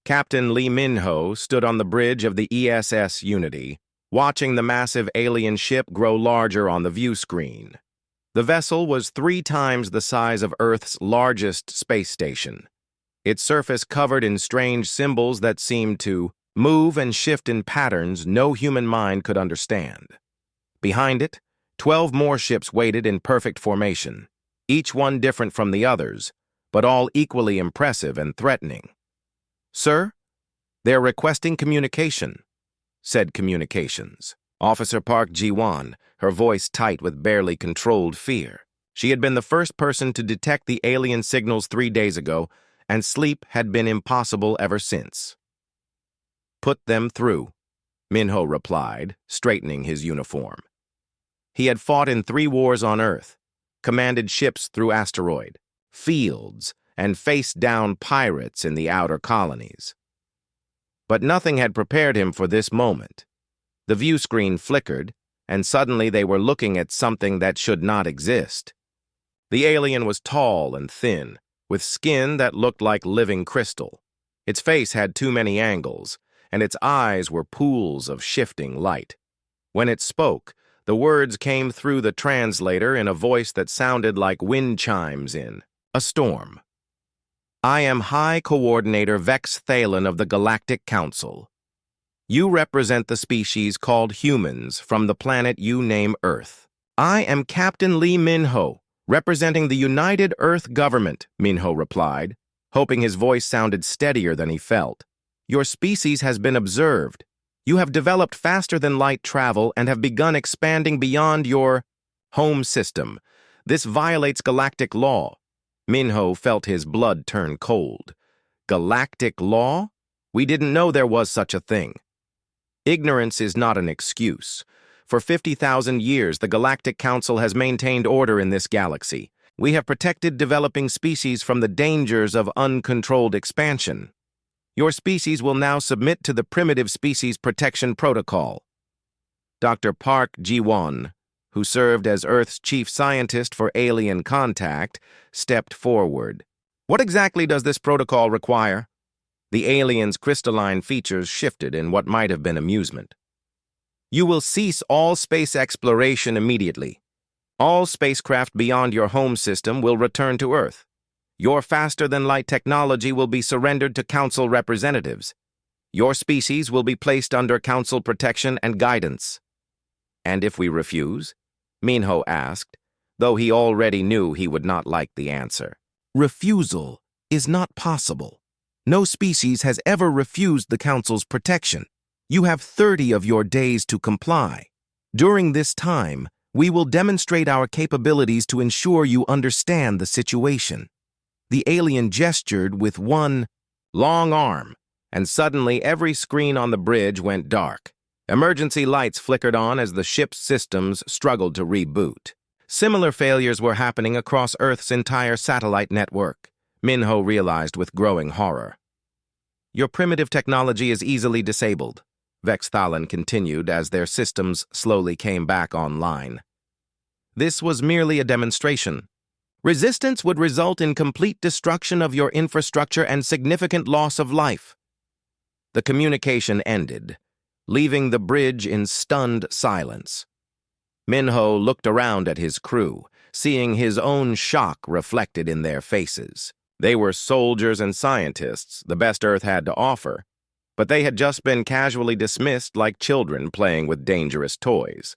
Captain Lee Min-ho stood on the bridge of the ESS Unity, watching the massive alien ship grow larger on the view screen. The vessel was 3 times the size of Earth's largest space station, its surface covered in strange symbols that seemed to move and shift in patterns no human mind could understand. Behind it, 12 more ships waited in perfect formation, each one different from the others, but all equally impressive and threatening. "Sir, they're requesting communication," said Communications. Officer Park Ji-won, her voice tight with barely controlled fear. She had been the first person to detect the alien signals 3 days ago, and sleep had been impossible ever since. "Put them through," Min-ho replied, straightening his uniform. He had fought in 3 wars on Earth, commanded ships through asteroid, fields, and faced down pirates in the outer colonies. But nothing had prepared him for this moment. The view screen flickered, and suddenly they were looking at something that should not exist. The alien was tall and thin, with skin that looked like living crystal. Its face had too many angles, and its eyes were pools of shifting light. When it spoke, the words came through the translator in a voice that sounded like wind chimes in a storm. "I am High Coordinator Vex Thalen of the Galactic Council. You represent the species called humans from the planet you name Earth. I am Captain Lee Min-ho, representing the United Earth Government," Min-ho replied, hoping his voice sounded steadier than he felt. "Your species has been observed. You have developed faster than light travel and have begun expanding beyond your home system. This violates galactic law." Min-ho felt his blood turn cold. Galactic law? We didn't know there was such a thing. Ignorance is not an excuse. For 50,000 years, the Galactic Council has maintained order in this galaxy. We have protected developing species from the dangers of uncontrolled expansion. Your species will now submit to the Primitive Species Protection Protocol. Dr. Park Ji-won, who served as Earth's chief scientist for alien contact, stepped forward. "What exactly does this protocol require?" The alien's crystalline features shifted in what might have been amusement. "You will cease all space exploration immediately. All spacecraft beyond your home system will return to Earth. Your faster-than-light technology will be surrendered to Council representatives. Your species will be placed under Council protection and guidance." "And if we refuse?" Min-ho asked, though he already knew he would not like the answer. "Refusal is not possible. No species has ever refused the Council's protection. You have 30 of your days to comply. During this time, we will demonstrate our capabilities to ensure you understand the situation." The alien gestured with one long arm, and suddenly every screen on the bridge went dark. Emergency lights flickered on as the ship's systems struggled to reboot. Similar failures were happening across Earth's entire satellite network. Min-ho realized with growing horror. "Your primitive technology is easily disabled," Vex Thalen continued as their systems slowly came back online. "This was merely a demonstration. Resistance would result in complete destruction of your infrastructure and significant loss of life." The communication ended, leaving the bridge in stunned silence. Min-ho looked around at his crew, seeing his own shock reflected in their faces. They were soldiers and scientists, the best Earth had to offer, but they had just been casually dismissed like children playing with dangerous toys.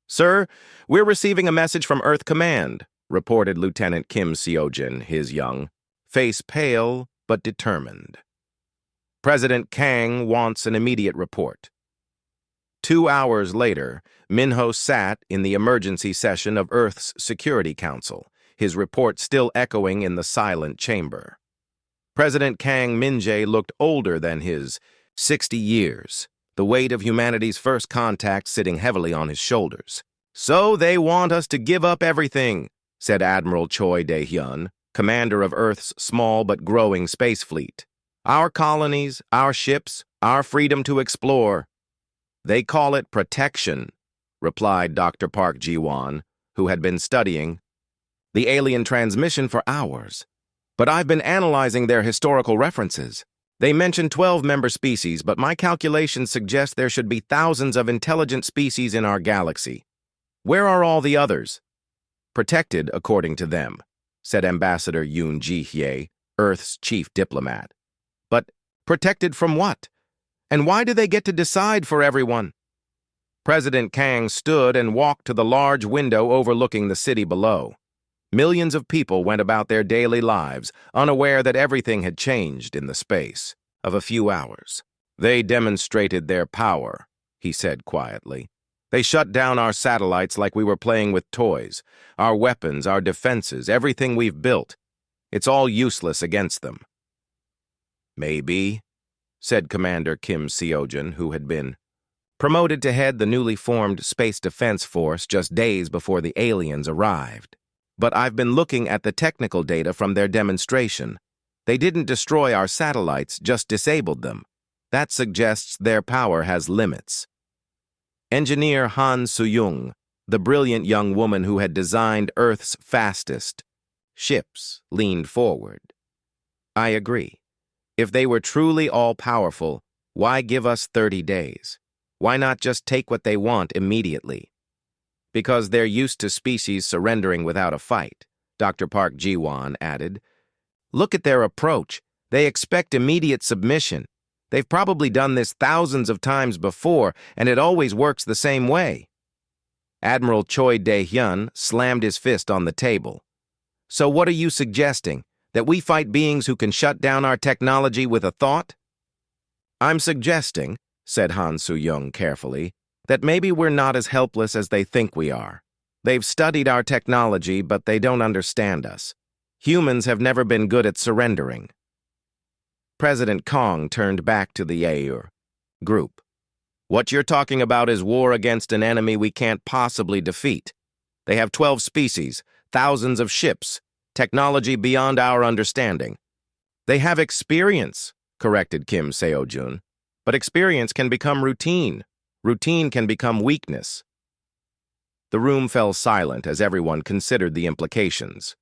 "Sir, we're receiving a message from Earth Command," reported Lieutenant Kim Seojin, his young, face pale but determined. "President Kang wants an immediate report." 2 hours later, Min-ho sat in the emergency session of Earth's Security Council, his report still echoing in the silent chamber. President Kang Min-jae looked older than his 60 years, the weight of humanity's first contact sitting heavily on his shoulders. "So they want us to give up everything," said Admiral Choi Dae-hyun, commander of Earth's small but growing space fleet. "Our colonies, our ships, our freedom to explore." "They call it protection," replied Dr. Park Ji-won, who had been studying the alien transmission for hours. "But I've been analyzing their historical references. They mention 12 member species, but my calculations suggest there should be thousands of intelligent species in our galaxy. Where are all the others? Protected, according to them, said Ambassador Yoon Ji-hye, Earth's chief diplomat. But protected from what? And why do they get to decide for everyone? President Kang stood and walked to the large window overlooking the city below. Millions of people went about their daily lives, unaware that everything had changed in the space of a few hours. They demonstrated their power, he said quietly. They shut down our satellites like we were playing with toys. Our weapons, our defenses, everything we've built. It's all useless against them. Maybe, said Commander Kim Seojin, who had been promoted to head the newly formed Space Defense Force just days before the aliens arrived. But I've been looking at the technical data from their demonstration. They didn't destroy our satellites, just disabled them. That suggests their power has limits. Engineer Han Soo-young, the brilliant young woman who had designed Earth's fastest ships, leaned forward. I agree. If they were truly all-powerful, why give us 30 days? Why not just take what they want immediately? Because they're used to species surrendering without a fight, Dr. Park Ji-won added. Look at their approach. They expect immediate submission. They've probably done this thousands of times before, and it always works the same way. Admiral Choi Dae-hyun slammed his fist on the table. So what are you suggesting? That we fight beings who can shut down our technology with a thought? I'm suggesting, said Han Soo-young carefully, that maybe we're not as helpless as they think we are. They've studied our technology, but they don't understand us. Humans have never been good at surrendering. President Kong turned back to the Yair group. What you're talking about is war against an enemy we can't possibly defeat. They have 12 species, thousands of ships, technology beyond our understanding. They have experience, corrected Kim Seojun. But experience can become routine. Routine can become weakness. The room fell silent as everyone considered the implications.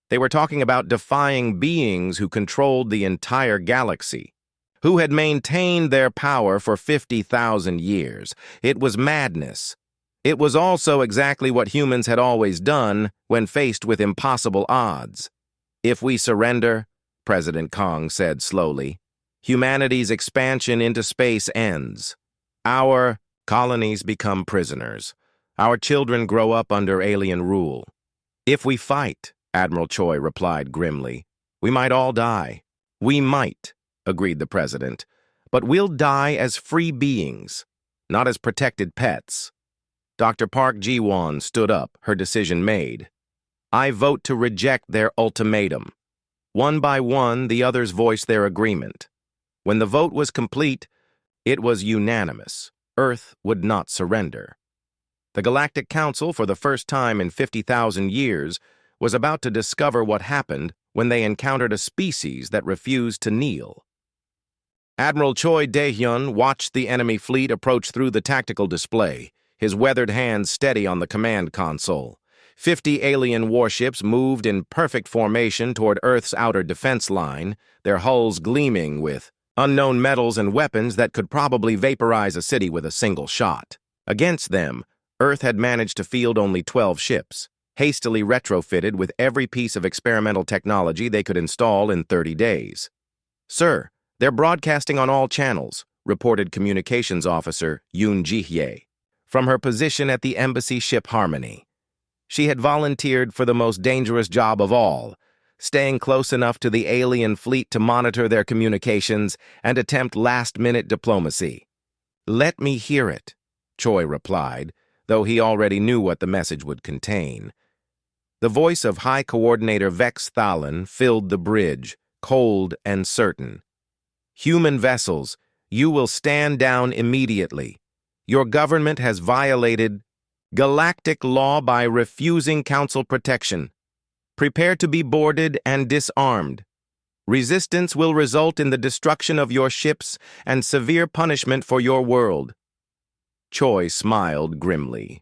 They were talking about defying beings who controlled the entire galaxy, who had maintained their power for 50,000 years. It was madness. It was also exactly what humans had always done when faced with impossible odds. If we surrender, President Kong said slowly, humanity's expansion into space ends. Our colonies become prisoners. Our children grow up under alien rule. If we fight, Admiral Choi replied grimly, we might all die. We might, agreed the president, but we'll die as free beings, not as protected pets. Dr. Park Ji-won stood up, her decision made. I vote to reject their ultimatum. One by one, the others voiced their agreement. When the vote was complete, it was unanimous. Earth would not surrender. The Galactic Council, for the first time in 50,000 years, was about to discover what happened when they encountered a species that refused to kneel. Admiral Choi Dae-hyun watched the enemy fleet approach through the tactical display, his weathered hands steady on the command console. 50 alien warships moved in perfect formation toward Earth's outer defense line, their hulls gleaming with unknown metals and weapons that could probably vaporize a city with a single shot. Against them, Earth had managed to field only 12 ships, hastily retrofitted with every piece of experimental technology they could install in 30 days. Sir, they're broadcasting on all channels, reported Communications Officer Yoon Ji-hye, from her position at the Embassy Ship Harmony. She had volunteered for the most dangerous job of all, staying close enough to the alien fleet to monitor their communications and attempt last-minute diplomacy. Let me hear it, Choi replied, though he already knew what the message would contain. The voice of High Coordinator Vex Thalen filled the bridge, cold and certain. Human vessels, you will stand down immediately. Your government has violated galactic law by refusing Council protection. Prepare to be boarded and disarmed. Resistance will result in the destruction of your ships and severe punishment for your world. Choi smiled grimly.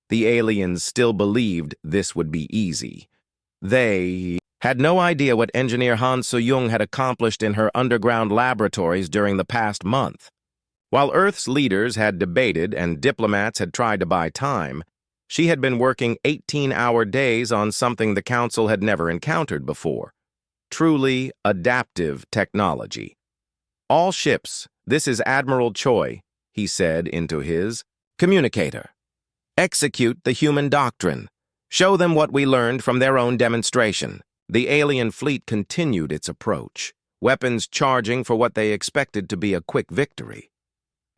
The aliens still believed this would be easy. They had no idea what engineer Han So-young had accomplished in her underground laboratories during the past month. While Earth's leaders had debated and diplomats had tried to buy time, she had been working 18-hour days on something the Council had never encountered before. Truly adaptive technology. "All ships, this is Admiral Choi," he said into his communicator. "Execute the human doctrine. Show them what we learned from their own demonstration." The alien fleet continued its approach, weapons charging for what they expected to be a quick victory.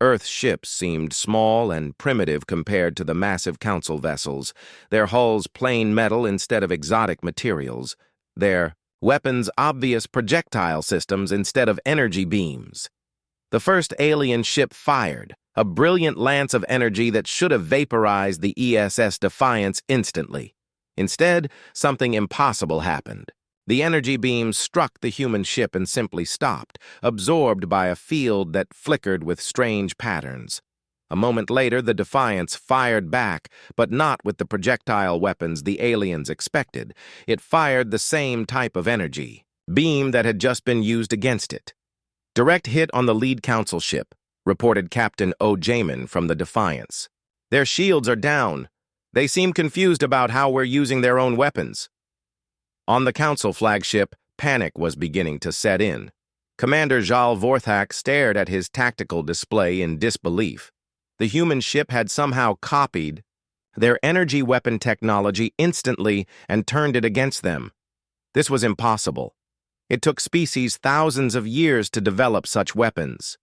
Earth's ships seemed small and primitive compared to the massive Council vessels, their hulls plain metal instead of exotic materials, their weapons obvious projectile systems instead of energy beams. The first alien ship fired, a brilliant lance of energy that should have vaporized the ESS Defiance instantly. Instead, something impossible happened. The energy beams struck the human ship and simply stopped, absorbed by a field that flickered with strange patterns. A moment later, the Defiance fired back, but not with the projectile weapons the aliens expected. It fired the same type of energy beam that had just been used against it. "Direct hit on the lead Council ship," reported Captain O. Jamin from the Defiance. "Their shields are down. They seem confused about how we're using their own weapons." On the Council flagship, panic was beginning to set in. Commander Jal Vorthak stared at his tactical display in disbelief. The human ship had somehow copied their energy weapon technology instantly and turned it against them. This was impossible. It took species thousands of years to develop such weapons.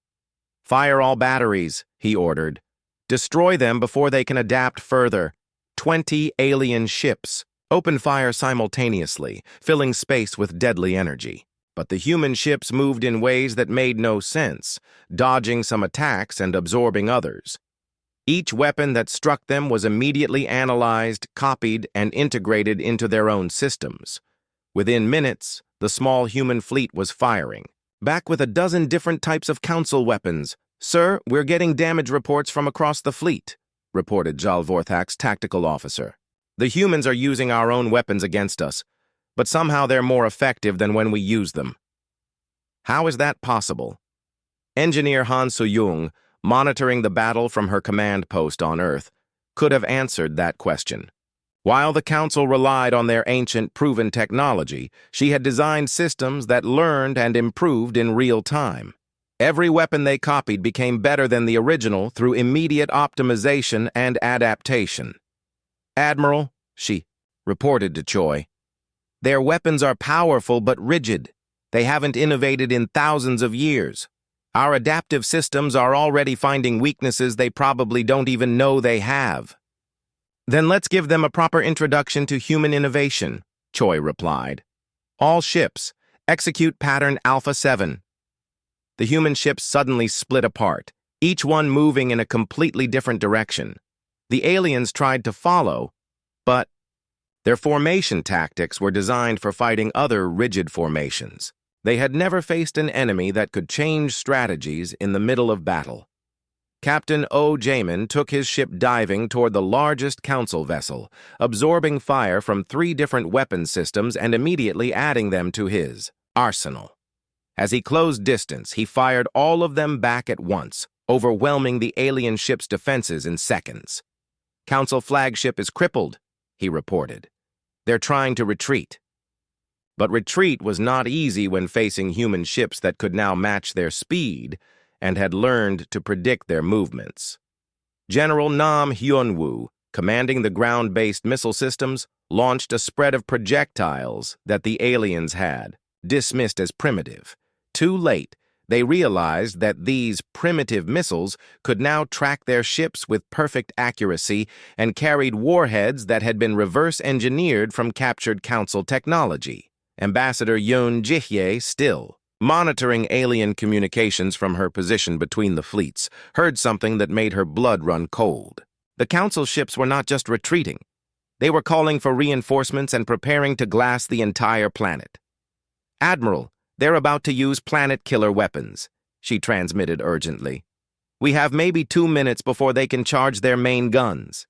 "Fire all batteries," he ordered. "Destroy them before they can adapt further." 20 alien ships opened fire simultaneously, filling space with deadly energy. But the human ships moved in ways that made no sense, dodging some attacks and absorbing others. Each weapon that struck them was immediately analyzed, copied, and integrated into their own systems. Within minutes, the small human fleet was firing, back with a dozen different types of Council weapons. "Sir, we're getting damage reports from across the fleet," reported Jal Vorthak's tactical officer. "The humans are using our own weapons against us, but somehow they're more effective than when we use them." How is that possible? Engineer Han So-young, monitoring the battle from her command post on Earth, could have answered that question. While the Council relied on their ancient, proven technology, she had designed systems that learned and improved in real time. Every weapon they copied became better than the original through immediate optimization and adaptation. "Admiral," she reported to Choi, "their weapons are powerful but rigid. They haven't innovated in thousands of years. Our adaptive systems are already finding weaknesses they probably don't even know they have." "Then let's give them a proper introduction to human innovation," Choi replied. "All ships, execute pattern Alpha 7. The human ships suddenly split apart, each one moving in a completely different direction. The aliens tried to follow, but their formation tactics were designed for fighting other rigid formations. They had never faced an enemy that could change strategies in the middle of battle. Captain O. Jamin took his ship diving toward the largest Council vessel, absorbing fire from 3 different weapon systems and immediately adding them to his arsenal. As he closed distance, he fired all of them back at once, overwhelming the alien ship's defenses in seconds. "Council flagship is crippled," he reported. "They're trying to retreat." But retreat was not easy when facing human ships that could now match their speed and had learned to predict their movements. General Nam Hyun-woo, commanding the ground-based missile systems, launched a spread of projectiles that the aliens had dismissed as primitive. Too late, they realized that these primitive missiles could now track their ships with perfect accuracy and carried warheads that had been reverse-engineered from captured Council technology. Ambassador Yoon Ji-hye, still monitoring alien communications from her position between the fleets, heard something that made her blood run cold. The Council ships were not just retreating. They were calling for reinforcements and preparing to glass the entire planet. "Admiral, they're about to use planet-killer weapons," she transmitted urgently. "We have maybe 2 minutes before they can charge their main guns."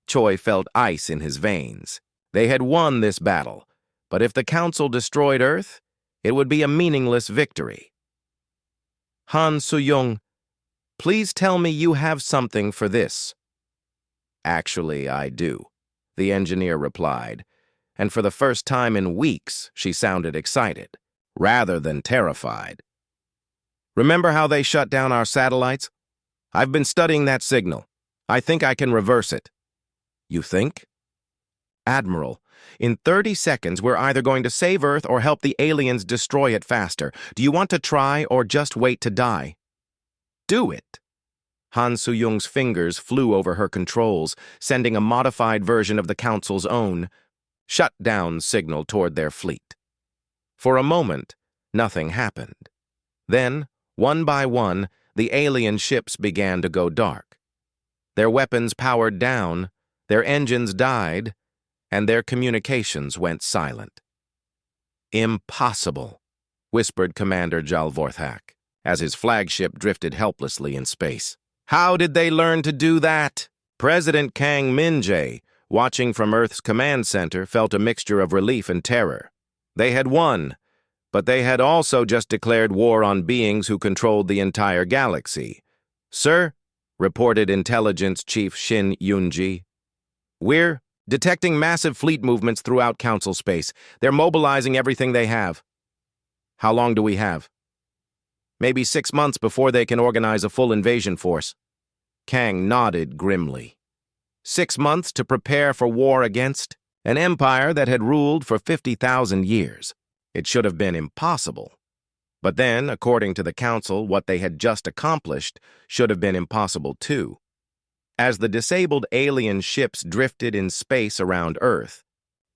Choi felt ice in his veins. They had won this battle, But if the Council destroyed Earth, it would be a meaningless victory. Han Soo-young, please tell me you have something for this. Actually, I do, the engineer replied, and for the first time in weeks, she sounded excited, rather than terrified. Remember how they shut down our satellites? I've been studying that signal. I think I can reverse it. You think? Admiral, in 30 seconds, we're either going to save Earth or help the aliens destroy it faster. Do you want to try or just wait to die? Do it. Han Soo-young's fingers flew over her controls, sending a modified version of the Council's own shutdown signal toward their fleet. For a moment, nothing happened. Then, one by one, the alien ships began to go dark. Their weapons powered down, their engines died, and their communications went silent. Impossible, whispered Commander Jalvorthak, as his flagship drifted helplessly in space. How did they learn to do that? President Kang Min-jae, watching from Earth's command center, felt a mixture of relief and terror. They had won, but they had also just declared war on beings who controlled the entire galaxy. Sir, reported Intelligence Chief Shin Yoon-ji, we're detecting massive fleet movements throughout Council space. They're mobilizing everything they have. How long do we have? Maybe 6 months before they can organize a full invasion force. Kang nodded grimly. 6 months to prepare for war against an empire that had ruled for 50,000 years. It should have been impossible. But then, according to the Council, what they had just accomplished should have been impossible too. As the disabled alien ships drifted in space around Earth,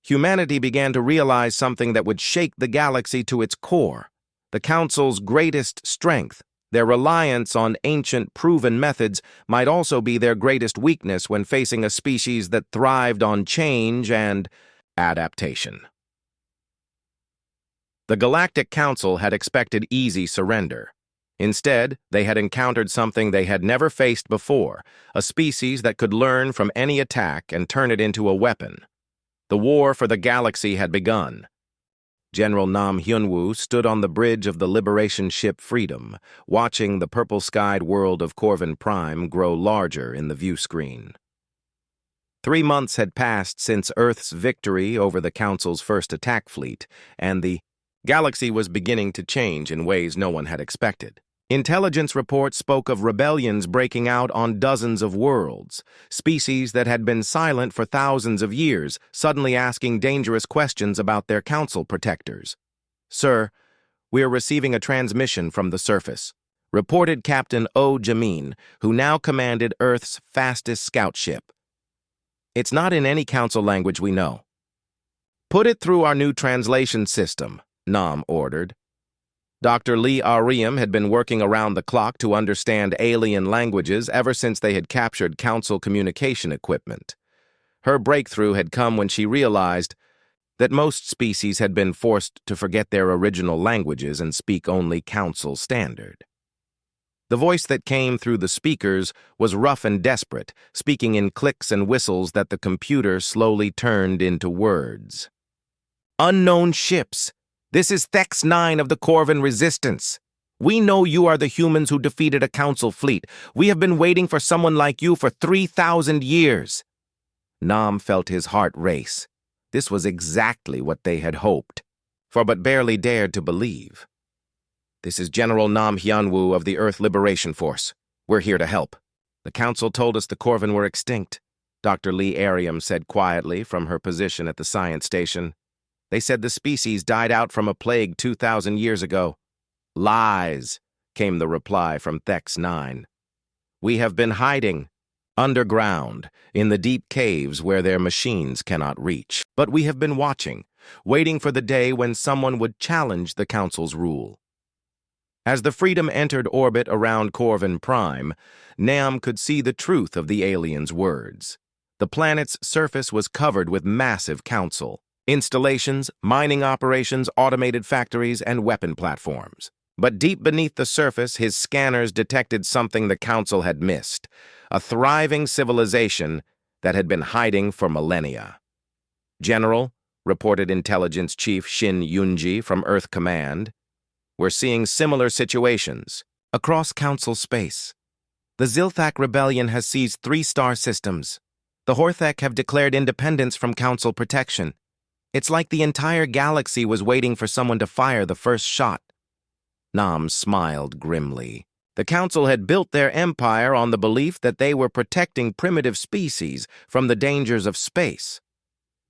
humanity began to realize something that would shake the galaxy to its core. The Council's greatest strength, their reliance on ancient proven methods, might also be their greatest weakness when facing a species that thrived on change and adaptation. The Galactic Council had expected easy surrender. Instead, they had encountered something they had never faced before, a species that could learn from any attack and turn it into a weapon. The war for the galaxy had begun. General Nam Hyun-woo stood on the bridge of the Liberation ship Freedom, watching the purple-skied world of Corvin Prime grow larger in the view screen. 3 months had passed since Earth's victory over the Council's first attack fleet, and the galaxy was beginning to change in ways no one had expected. Intelligence reports spoke of rebellions breaking out on dozens of worlds, species that had been silent for thousands of years, suddenly asking dangerous questions about their council protectors. Sir, we are receiving a transmission from the surface, reported Captain Oh Jamin, who now commanded Earth's fastest scout ship. It's not in any council language we know. Put it through our new translation system, Nam ordered. Dr. Lee Ariam had been working around the clock to understand alien languages ever since they had captured Council communication equipment. Her breakthrough had come when she realized that most species had been forced to forget their original languages and speak only Council standard. The voice that came through the speakers was rough and desperate, speaking in clicks and whistles that the computer slowly turned into words. Unknown ships. This is Thex 9 of the Corvin Resistance. We know you are the humans who defeated a Council fleet. We have been waiting for someone like you for 3,000 years. Nam felt his heart race. This was exactly what they had hoped, for but barely dared to believe. This is General Nam Hyun-woo of the Earth Liberation Force. We're here to help. The Council told us the Corvin were extinct, Dr. Lee Ariam said quietly from her position at the science station. They said the species died out from a plague 2,000 years ago. Lies, came the reply from Thex 9. We have been hiding underground in the deep caves where their machines cannot reach. But we have been watching, waiting for the day when someone would challenge the Council's rule. As the Freedom entered orbit around Corvin Prime, Nam could see the truth of the aliens' words. The planet's surface was covered with massive Council installations, mining operations, automated factories, and weapon platforms. But deep beneath the surface, his scanners detected something the Council had missed, a thriving civilization that had been hiding for millennia. General, reported Intelligence Chief Shin Yunji from Earth Command. We're seeing similar situations across Council space. The Zilthak Rebellion has seized 3 star systems. The Horthek have declared independence from Council protection. It's like the entire galaxy was waiting for someone to fire the first shot. Nam smiled grimly. The Council had built their empire on the belief that they were protecting primitive species from the dangers of space.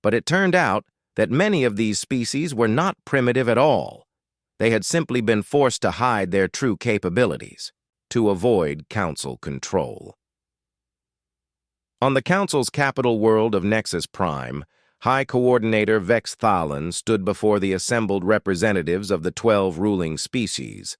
But it turned out that many of these species were not primitive at all. They had simply been forced to hide their true capabilities to avoid Council control. On the Council's capital world of Nexus Prime, High Coordinator Vex Thalan stood before the assembled representatives of the 12 ruling species.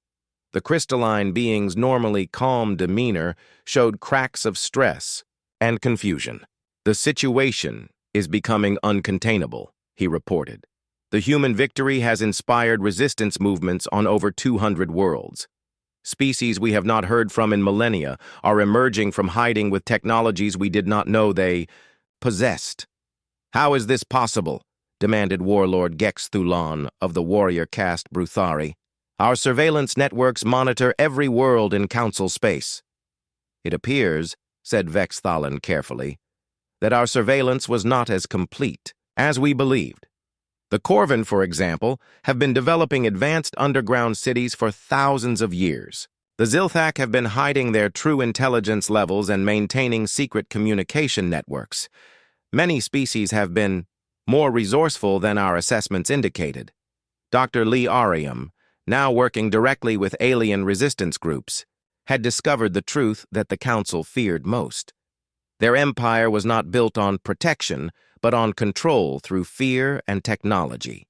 The crystalline being's normally calm demeanor showed cracks of stress and confusion. The situation is becoming uncontainable, he reported. The human victory has inspired resistance movements on over 200 worlds. Species we have not heard from in millennia are emerging from hiding with technologies we did not know they possessed. How is this possible? Demanded Warlord Gex Thulan of the warrior caste Bruthari. Our surveillance networks monitor every world in Council space. It appears, said Vex Thalan carefully, that our surveillance was not as complete as we believed. The Corvin, for example, have been developing advanced underground cities for thousands of years. The Zilthak have been hiding their true intelligence levels and maintaining secret communication networks. Many species have been more resourceful than our assessments indicated. Dr. Lee Ariam, now working directly with alien resistance groups, had discovered the truth that the Council feared most. Their empire was not built on protection, but on control through fear and technology.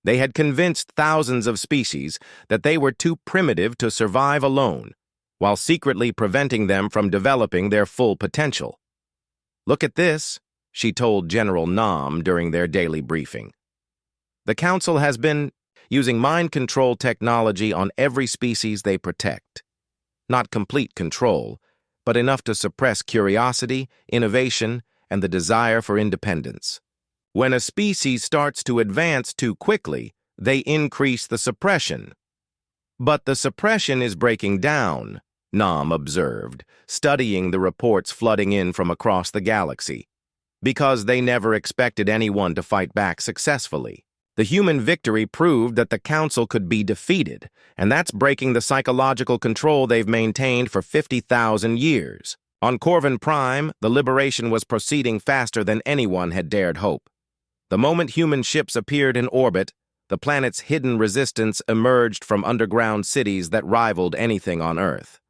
They had convinced thousands of species that they were too primitive to survive alone, while secretly preventing them from developing their full potential. Look at this, she told General Nam during their daily briefing. The Council has been using mind control technology on every species they protect. Not complete control, but enough to suppress curiosity, innovation, and the desire for independence. When a species starts to advance too quickly, they increase the suppression. But the suppression is breaking down, Nam observed, studying the reports flooding in from across the galaxy. Because they never expected anyone to fight back successfully. The human victory proved that the Council could be defeated, and that's breaking the psychological control they've maintained for 50,000 years. On Corvin Prime, the liberation was proceeding faster than anyone had dared hope. The moment human ships appeared in orbit, the planet's hidden resistance emerged from underground cities that rivaled anything on Earth.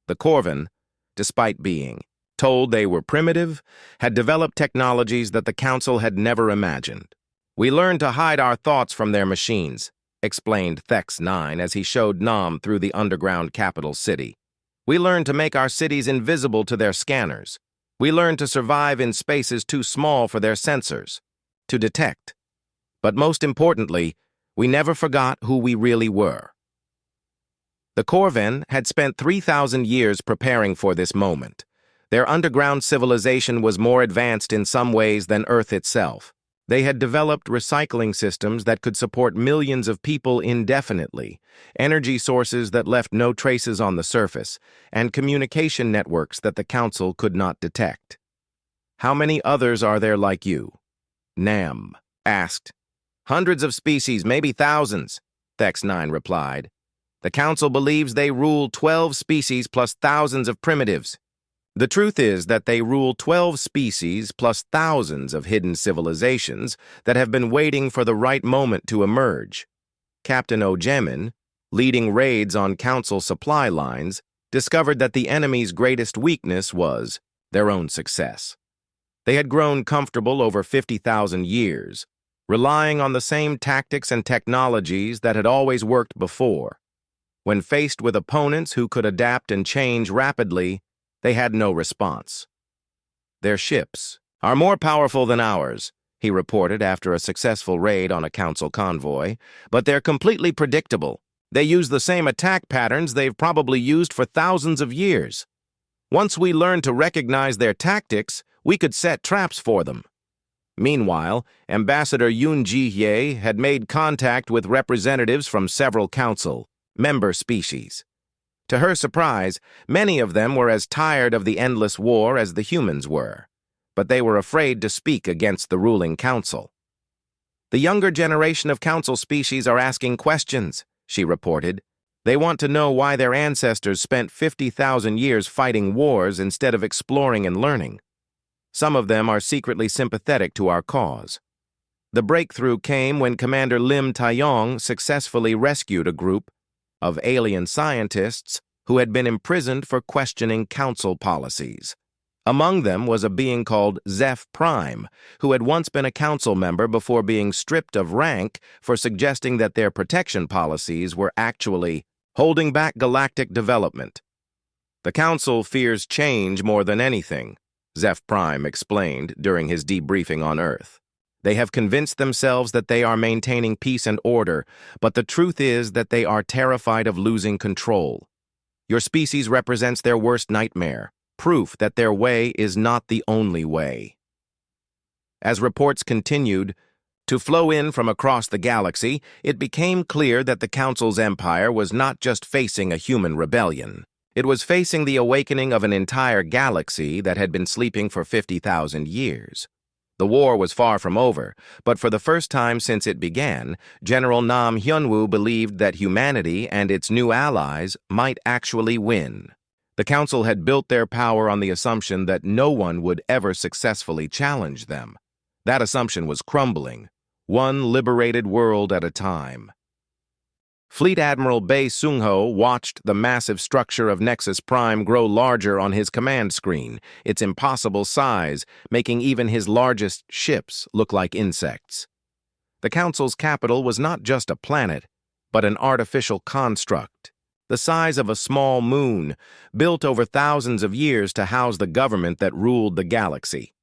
The Corvin, despite being told they were primitive, had developed technologies that the Council had never imagined. We learned to hide our thoughts from their machines, explained Thex-9 as he showed Nam through the underground capital city. We learned to make our cities invisible to their scanners. We learned to survive in spaces too small for their sensors to detect. But most importantly, we never forgot who we really were. The Corvin had spent 3,000 years preparing for this moment. Their underground civilization was more advanced in some ways than Earth itself. They had developed recycling systems that could support millions of people indefinitely, energy sources that left no traces on the surface, and communication networks that the Council could not detect. How many others are there like you? Nam asked. Hundreds of species, maybe thousands, Thex-9 replied. The Council believes they rule 12 species plus thousands of primitives. The truth is that they rule 12 species plus thousands of hidden civilizations that have been waiting for the right moment to emerge. Captain Ojemin, leading raids on Council supply lines, discovered that the enemy's greatest weakness was their own success. They had grown comfortable over 50,000 years, relying on the same tactics and technologies that had always worked before. When faced with opponents who could adapt and change rapidly, they had no response. Their ships are more powerful than ours, he reported after a successful raid on a Council convoy, but they're completely predictable. They use the same attack patterns they've probably used for thousands of years. Once we learn to recognize their tactics, we could set traps for them. Meanwhile, Ambassador Yoon Ji-hye had made contact with representatives from several council member species. To her surprise, many of them were as tired of the endless war as the humans were, but they were afraid to speak against the ruling council. "The younger generation of council species are asking questions," she reported. "They want to know why their ancestors spent 50,000 years fighting wars instead of exploring and learning. Some of them are secretly sympathetic to our cause." The breakthrough came when Commander Lim Taeyong successfully rescued a group of alien scientists who had been imprisoned for questioning council policies. Among them was a being called Zeph Prime, who had once been a council member before being stripped of rank for suggesting that their protection policies were actually holding back galactic development. "The council fears change more than anything," Zeph Prime explained during his debriefing on Earth. "They have convinced themselves that they are maintaining peace and order, but the truth is that they are terrified of losing control. Your species represents their worst nightmare, proof that their way is not the only way." As reports continued to flow in from across the galaxy, it became clear that the Council's empire was not just facing a human rebellion. It was facing the awakening of an entire galaxy that had been sleeping for 50,000 years. The war was far from over, but for the first time since it began, General Nam Hyunwoo believed that humanity and its new allies might actually win. The Council had built their power on the assumption that no one would ever successfully challenge them. That assumption was crumbling, one liberated world at a time. Fleet Admiral Bae Sung-ho watched the massive structure of Nexus Prime grow larger on his command screen, its impossible size making even his largest ships look like insects. The Council's capital was not just a planet, but an artificial construct, the size of a small moon, built over thousands of years to house the government that ruled the galaxy.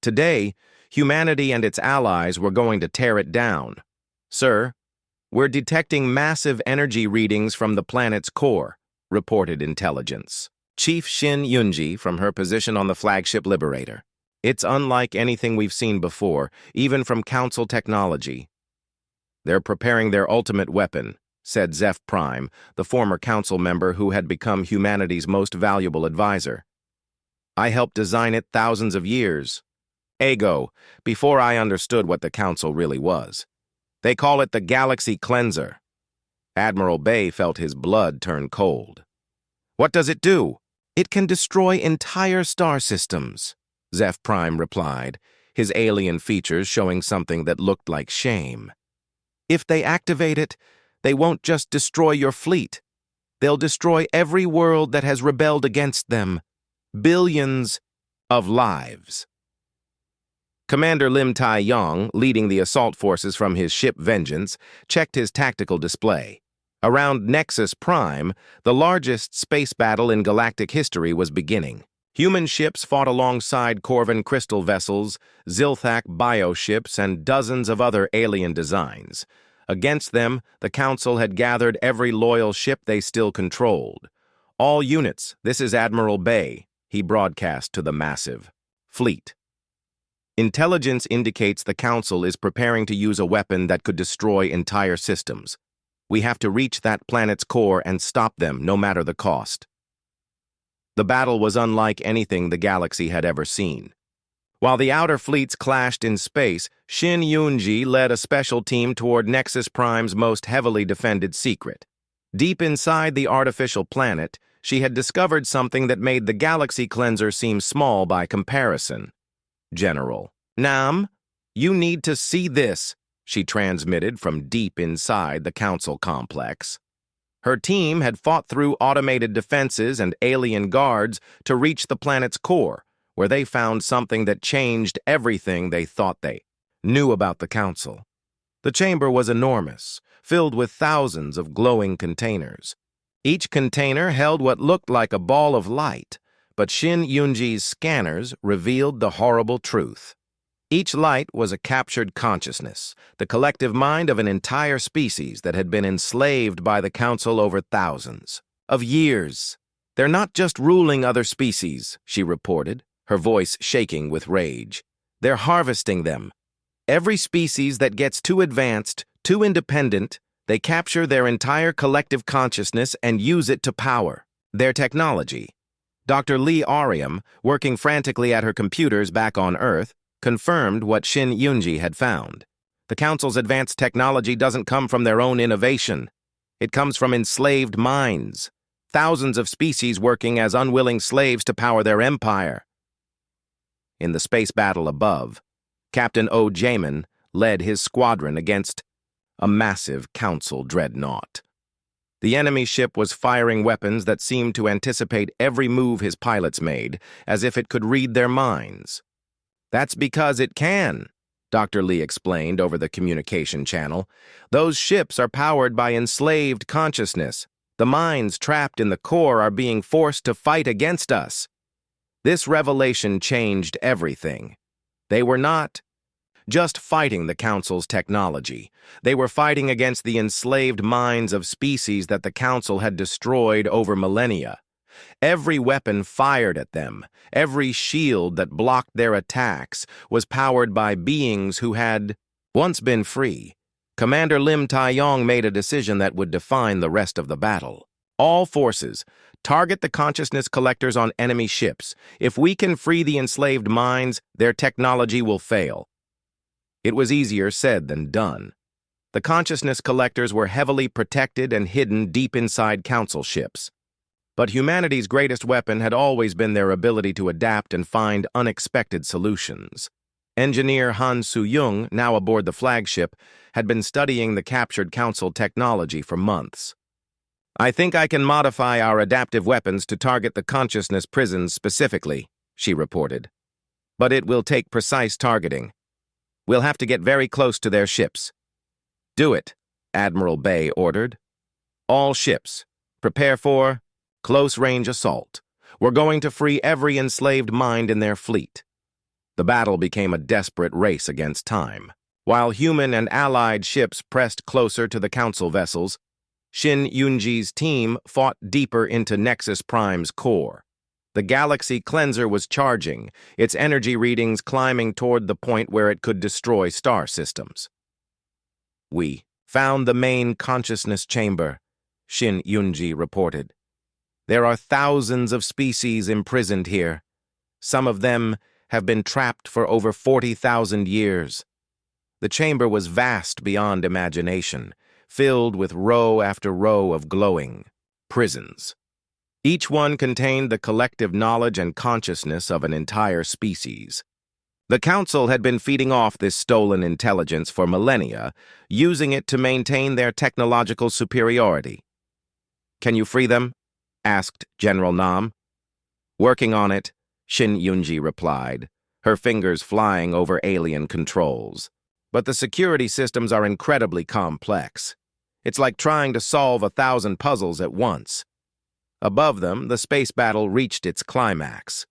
Today, humanity and its allies were going to tear it down. "Sir, we're detecting massive energy readings from the planet's core," reported intelligence. Chief Shin Yunji from her position on the flagship Liberator. "It's unlike anything we've seen before, even from Council technology." "They're preparing their ultimate weapon," said Zeph Prime, the former Council member who had become humanity's most valuable advisor. "I helped design it thousands of years ago, before I understood what the Council really was. They call it the Galaxy Cleanser." Admiral Bae felt his blood turn cold. "What does it do?" "It can destroy entire star systems," Zeph Prime replied, his alien features showing something that looked like shame. "If they activate it, they won't just destroy your fleet. They'll destroy every world that has rebelled against them. Billions of lives." Commander Lim Taeyong, leading the assault forces from his ship Vengeance, checked his tactical display. Around Nexus Prime, the largest space battle in galactic history was beginning. Human ships fought alongside Corvin crystal vessels, Zilthak bioships, and dozens of other alien designs. Against them, the Council had gathered every loyal ship they still controlled. "All units, this is Admiral Bae," he broadcast to the massive fleet. "Intelligence indicates the Council is preparing to use a weapon that could destroy entire systems. We have to reach that planet's core and stop them, no matter the cost." The battle was unlike anything the galaxy had ever seen. While the outer fleets clashed in space, Shin Yoonji led a special team toward Nexus Prime's most heavily defended secret. Deep inside the artificial planet, she had discovered something that made the Galaxy Cleanser seem small by comparison. "General Nam, you need to see this," she transmitted from deep inside the Council complex. Her team had fought through automated defenses and alien guards to reach the planet's core, where they found something that changed everything they thought they knew about the Council. The chamber was enormous, filled with thousands of glowing containers. Each container held what looked like a ball of light, but Shin Yoonji's scanners revealed the horrible truth. Each light was a captured consciousness, the collective mind of an entire species that had been enslaved by the Council over thousands of years. "They're not just ruling other species," she reported, her voice shaking with rage. They're harvesting them. Every species that gets too advanced, too independent, they capture their entire collective consciousness and use it to power their technology. Dr. Lee Ariam, working frantically at her computers back on Earth, confirmed what Shin Yunji had found. The Council's advanced technology doesn't come from their own innovation. It comes from enslaved minds, thousands of species working as unwilling slaves to power their empire. In the space battle above, Captain O. Jamin led his squadron against a massive Council dreadnought. The enemy ship was firing weapons that seemed to anticipate every move his pilots made, as if it could read their minds. That's because it can, Dr. Lee explained over the communication channel. Those ships are powered by enslaved consciousness. The minds trapped in the core are being forced to fight against us. This revelation changed everything. They were not just fighting the Council's technology. They were fighting against the enslaved minds of species that the Council had destroyed over millennia. Every weapon fired at them, every shield that blocked their attacks, was powered by beings who had once been free. Commander Lim Tai-yong made a decision that would define the rest of the battle. All forces, target the consciousness collectors on enemy ships. If we can free the enslaved minds, their technology will fail. It was easier said than done. The consciousness collectors were heavily protected and hidden deep inside Council ships. But humanity's greatest weapon had always been their ability to adapt and find unexpected solutions. Engineer Han Soo-young, now aboard the flagship, had been studying the captured Council technology for months. "I think I can modify our adaptive weapons to target the consciousness prisons specifically," she reported. "But it will take precise targeting. We'll have to get very close to their ships." "Do it," Admiral Bay ordered. "All ships, prepare for close-range assault. We're going to free every enslaved mind in their fleet." The battle became a desperate race against time. While human and allied ships pressed closer to the Council vessels, Shin Yunji's team fought deeper into Nexus Prime's core. The Galaxy Cleanser was charging, its energy readings climbing toward the point where it could destroy star systems. "We found the main consciousness chamber," Shin Yunji reported. "There are thousands of species imprisoned here. Some of them have been trapped for over 40,000 years. The chamber was vast beyond imagination, filled with row after row of glowing prisons. Each one contained the collective knowledge and consciousness of an entire species. The Council had been feeding off this stolen intelligence for millennia, using it to maintain their technological superiority. "Can you free them?" asked General Nam. "Working on it," Shin Yunji replied, her fingers flying over alien controls. "But the security systems are incredibly complex. It's like trying to solve 1,000 puzzles at once." Above them, the space battle reached its climax.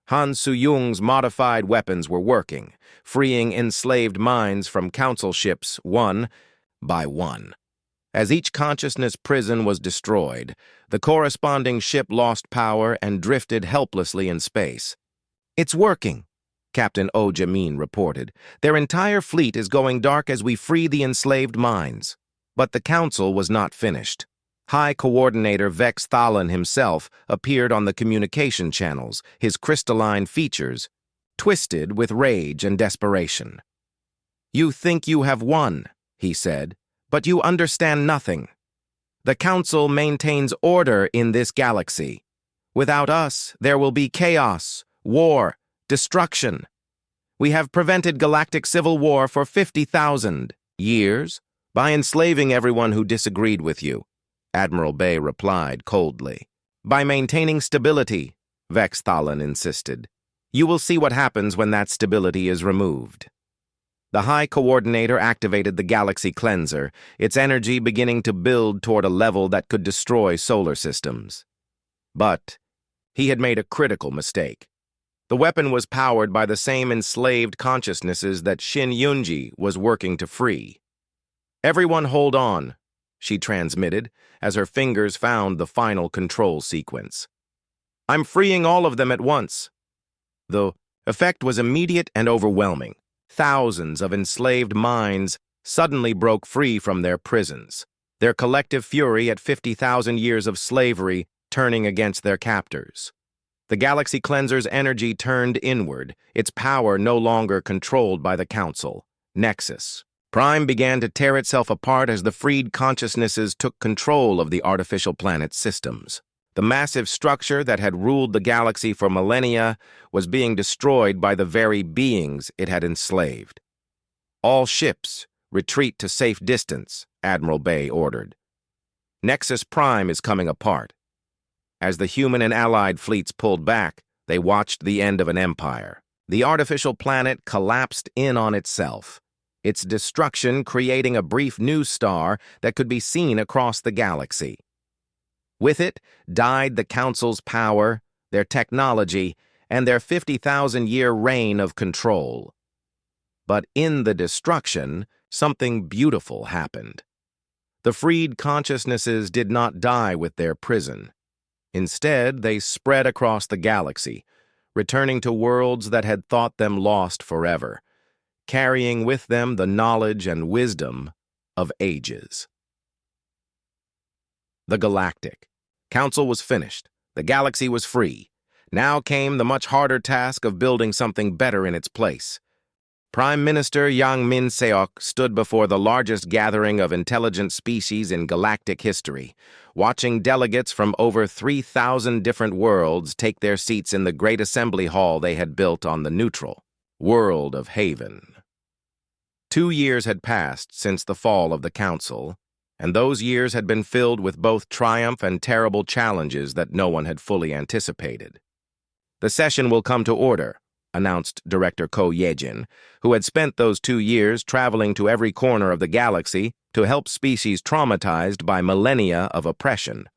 Han Soo-young's modified weapons were working, freeing enslaved minds from Council ships one by one. As each consciousness prison was destroyed, the corresponding ship lost power and drifted helplessly in space. "It's working," Captain O. Jamin reported. "Their entire fleet is going dark as we free the enslaved minds." But the Council was not finished. High Coordinator Vex Thalan himself appeared on the communication channels, his crystalline features twisted with rage and desperation. "You think you have won," he said, "but you understand nothing. The Council maintains order in this galaxy. Without us, there will be chaos, war, destruction. We have prevented galactic civil war for 50,000 years by enslaving everyone who disagreed with you," Admiral Bay replied coldly. "By maintaining stability," Vex Thalan insisted. "You will see what happens when that stability is removed." The High Coordinator activated the Galaxy Cleanser, its energy beginning to build toward a level that could destroy solar systems. But he had made a critical mistake. The weapon was powered by the same enslaved consciousnesses that Shin Yunji was working to free. "Everyone hold on," she transmitted, as her fingers found the final control sequence. "I'm freeing all of them at once." The Effect was immediate and overwhelming. Thousands of enslaved minds suddenly broke free from their prisons, their collective fury at 50,000 years of slavery turning against their captors. The Galaxy Cleanser's energy turned inward, its power no longer controlled by the Council. Nexus. Prime began to tear itself apart as the freed consciousnesses took control of the artificial planet's systems. The massive structure that had ruled the galaxy for millennia was being destroyed by the very beings it had enslaved. All ships, retreat to safe distance, Admiral Bay ordered. Nexus Prime is coming apart. As the human and allied fleets pulled back, they watched the end of an empire. The artificial planet collapsed in on itself, its destruction creating a brief news star that could be seen across the galaxy. With it died the Council's power, their technology, and their 50,000-year reign of control. But in the destruction, something beautiful happened. The freed consciousnesses did not die with their prison. Instead, they spread across the galaxy, returning to worlds that had thought them lost forever, carrying with them the knowledge and wisdom of ages. The Galactic Council was finished. The galaxy was free. Now came the much harder task of building something better in its place. Prime Minister Yang Min-seok stood before the largest gathering of intelligent species in galactic history, watching delegates from over 3,000 different worlds take their seats in the great assembly hall they had built on the neutral world of Haven. 2 years had passed since the fall of the Council, and those years had been filled with both triumph and terrible challenges that no one had fully anticipated. "The session will come to order," announced Director Ko Yejin, who had spent those 2 years traveling to every corner of the galaxy to help species traumatized by millennia of oppression.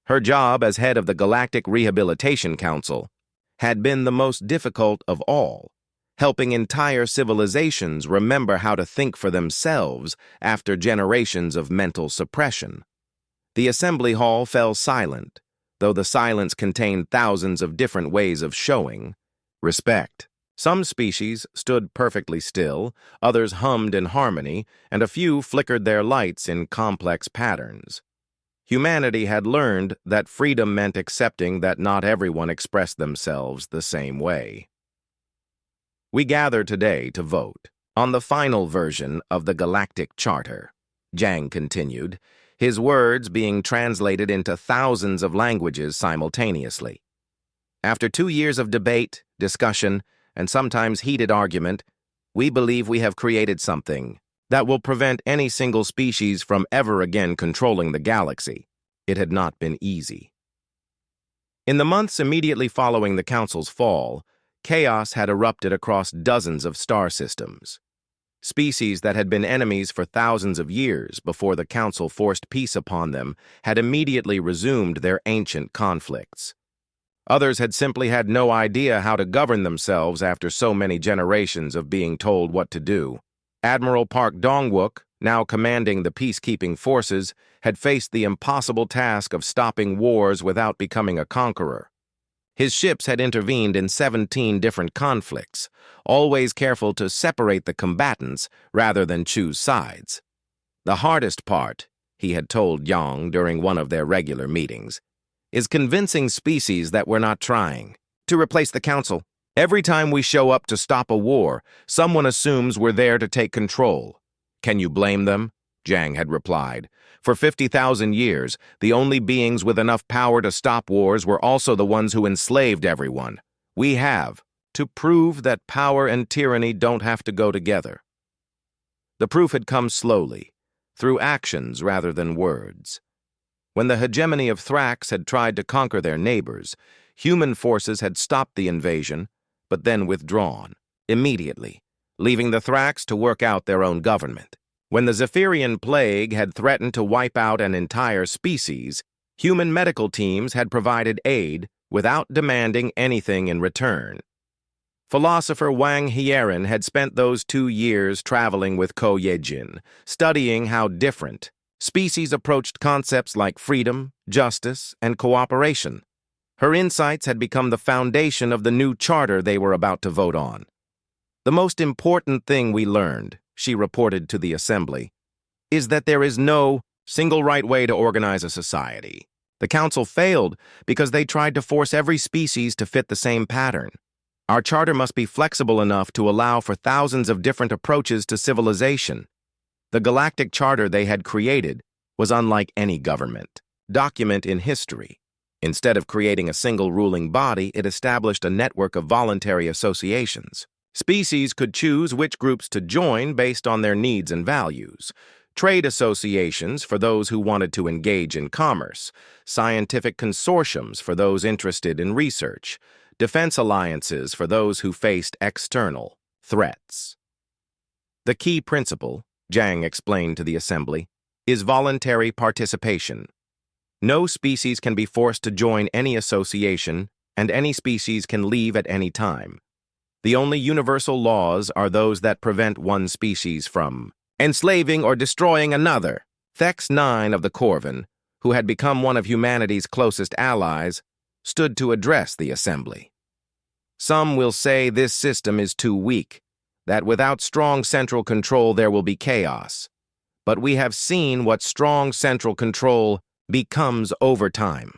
Her job as head of the Galactic Rehabilitation Council had been the most difficult of all, helping entire civilizations remember how to think for themselves after generations of mental suppression. The assembly hall fell silent, though the silence contained thousands of different ways of showing respect. Some species stood perfectly still, others hummed in harmony, and a few flickered their lights in complex patterns. Humanity had learned that freedom meant accepting that not everyone expressed themselves the same way. "We gather today to vote on the final version of the Galactic Charter," Jang continued, his words being translated into thousands of languages simultaneously. "After 2 years of debate, discussion, and sometimes heated argument, we believe we have created something that will prevent any single species from ever again controlling the galaxy. It had not been easy." In the months immediately following the Council's fall, chaos had erupted across dozens of star systems. Species that had been enemies for thousands of years before the Council forced peace upon them had immediately resumed their ancient conflicts. Others had simply had no idea how to govern themselves after so many generations of being told what to do. Admiral Park Dong-wook, now commanding the peacekeeping forces, had faced the impossible task of stopping wars without becoming a conqueror. His ships had intervened in 17 different conflicts, always careful to separate the combatants rather than choose sides. "The hardest part," he had told Yang during one of their regular meetings, "is convincing species that we're not trying to replace the Council. Every time we show up to stop a war, someone assumes we're there to take control. Can you blame them?" Jang had replied. "For 50,000 years, the only beings with enough power to stop wars were also the ones who enslaved everyone. We have to prove that power and tyranny don't have to go together." The proof had come slowly, through actions rather than words. When the hegemony of Thrax had tried to conquer their neighbors, human forces had stopped the invasion, but then withdrawn, immediately, leaving the Thrax to work out their own government. When the Zephyrian plague had threatened to wipe out an entire species, human medical teams had provided aid without demanding anything in return. Philosopher Wang Hieran had spent those 2 years traveling with Ko Yejin, studying how different species approached concepts like freedom, justice, and cooperation. Her insights had become the foundation of the new charter they were about to vote on. "The most important thing we learned," she reported to the assembly, "is that there is no single right way to organize a society. The council failed because they tried to force every species to fit the same pattern. Our charter must be flexible enough to allow for thousands of different approaches to civilization." The galactic charter they had created was unlike any government document in history. Instead of creating a single ruling body, it established a network of voluntary associations. Species could choose which groups to join based on their needs and values. Trade associations for those who wanted to engage in commerce, scientific consortiums for those interested in research, defense alliances for those who faced external threats. "The key principle," Zhang explained to the assembly, "is voluntary participation. No species can be forced to join any association, and any species can leave at any time. The only universal laws are those that prevent one species from enslaving or destroying another." Thex 9 of the Corvin, who had become one of humanity's closest allies, stood to address the assembly. "Some will say this system is too weak, that without strong central control there will be chaos. But we have seen what strong central control becomes over time.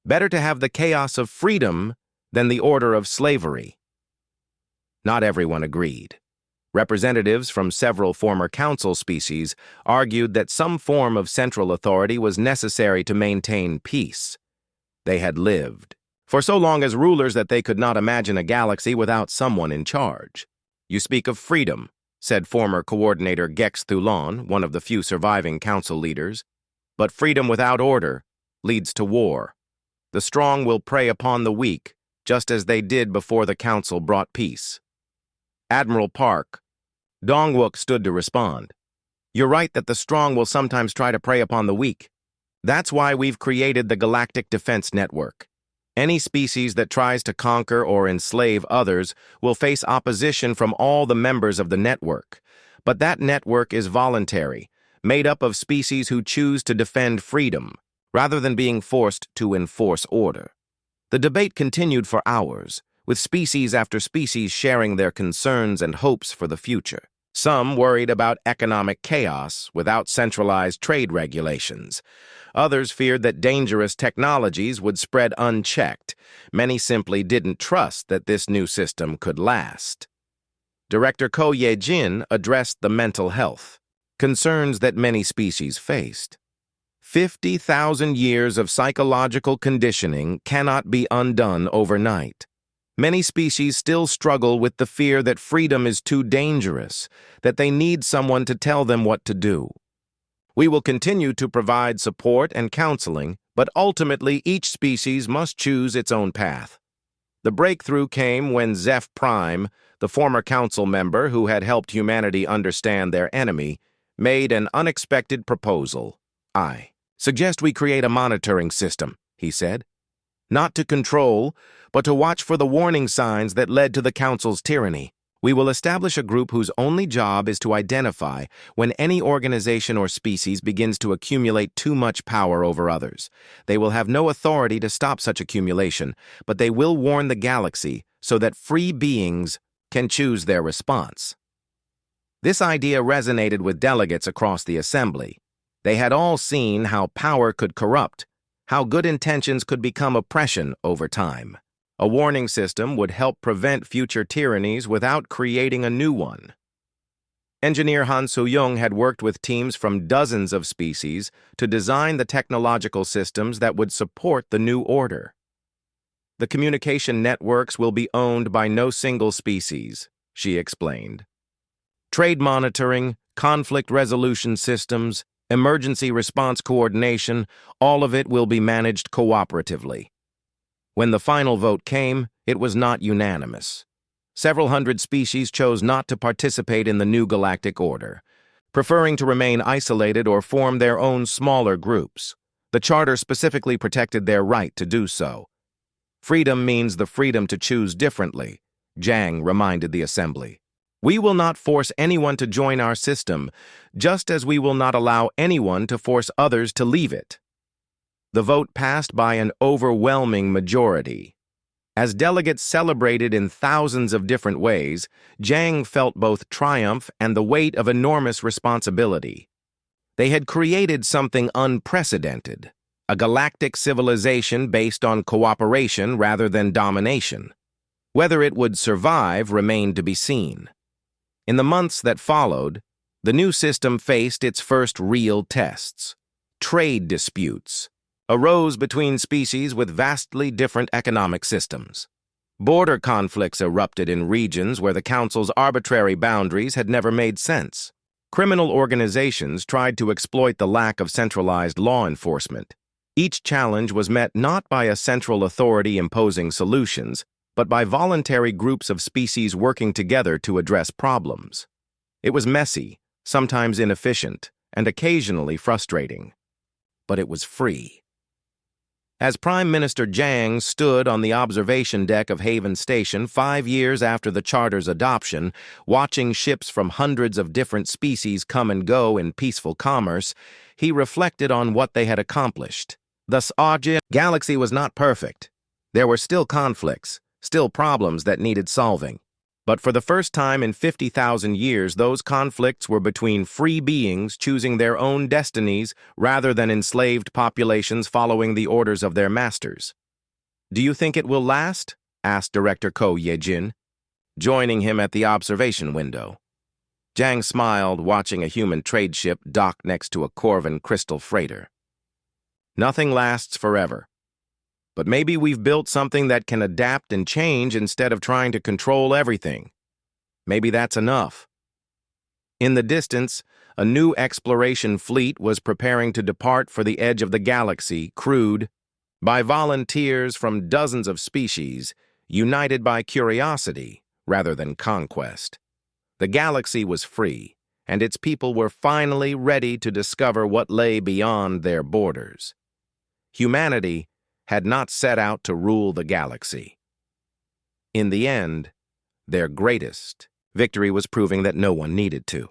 Better to have the chaos of freedom than the order of slavery." Not everyone agreed. Representatives from several former council species argued that some form of central authority was necessary to maintain peace. They had lived for so long as rulers that they could not imagine a galaxy without someone in charge. "You speak of freedom," said former coordinator Gex Thulon, one of the few surviving council leaders, "but freedom without order leads to war. The strong will prey upon the weak, just as they did before the council brought peace." Admiral Park, Dongwook stood to respond. "You're right that the strong will sometimes try to prey upon the weak. That's why we've created the Galactic Defense Network. Any species that tries to conquer or enslave others will face opposition from all the members of the network. But that network is voluntary, made up of species who choose to defend freedom, rather than being forced to enforce order." The debate continued for hours, with species after species sharing their concerns and hopes for the future. Some worried about economic chaos without centralized trade regulations. Others feared that dangerous technologies would spread unchecked. Many simply didn't trust that this new system could last. Director Ko Ye-jin addressed the mental health concerns that many species faced. 50,000 years of psychological conditioning cannot be undone overnight. Many species still struggle with the fear that freedom is too dangerous, that they need someone to tell them what to do. "We will continue to provide support and counseling, but ultimately each species must choose its own path." The breakthrough came when Zeph Prime, the former council member who had helped humanity understand their enemy, made an unexpected proposal. "I suggest we create a monitoring system," he said. "Not to control, but to watch for the warning signs that led to the Council's tyranny. We will establish a group whose only job is to identify when any organization or species begins to accumulate too much power over others. They will have no authority to stop such accumulation, but they will warn the galaxy so that free beings can choose their response." This idea resonated with delegates across the assembly. They had all seen how power could corrupt, how good intentions could become oppression over time. A warning system would help prevent future tyrannies without creating a new one. Engineer Han Soo-young had worked with teams from dozens of species to design the technological systems that would support the new order. "The communication networks will be owned by no single species," she explained. "Trade monitoring, conflict resolution systems, emergency response coordination, all of it will be managed cooperatively." When the final vote came, it was not unanimous. Several hundred species chose not to participate in the new galactic order, preferring to remain isolated or form their own smaller groups. The charter specifically protected their right to do so. "Freedom means the freedom to choose differently," Zhang reminded the assembly. "We will not force anyone to join our system, just as we will not allow anyone to force others to leave it." The vote passed by an overwhelming majority. As delegates celebrated in thousands of different ways, Zhang felt both triumph and the weight of enormous responsibility. They had created something unprecedented, a galactic civilization based on cooperation rather than domination. Whether it would survive remained to be seen. In the months that followed, the new system faced its first real tests. Trade disputes arose between species with vastly different economic systems. Border conflicts erupted in regions where the Council's arbitrary boundaries had never made sense. Criminal organizations tried to exploit the lack of centralized law enforcement. Each challenge was met not by a central authority imposing solutions, but by voluntary groups of species working together to address problems. It was messy, sometimes inefficient, and occasionally frustrating. But it was free. As Prime Minister Zhang stood on the observation deck of Haven Station 5 years after the charter's adoption, watching ships from hundreds of different species come and go in peaceful commerce, he reflected on what they had accomplished. The Sci galaxy was not perfect. There were still conflicts, still problems that needed solving. But for the first time in 50,000 years, those conflicts were between free beings choosing their own destinies rather than enslaved populations following the orders of their masters. "Do you think it will last?" asked Director Ko Yejin, joining him at the observation window. Zhang smiled, watching a human trade ship dock next to a Corvin crystal freighter. "Nothing lasts forever. But maybe we've built something that can adapt and change instead of trying to control everything. Maybe that's enough." In the distance, a new exploration fleet was preparing to depart for the edge of the galaxy, crewed by volunteers from dozens of species, united by curiosity rather than conquest. The galaxy was free, and its people were finally ready to discover what lay beyond their borders. Humanity had not set out to rule the galaxy. In the end, their greatest victory was proving that no one needed to.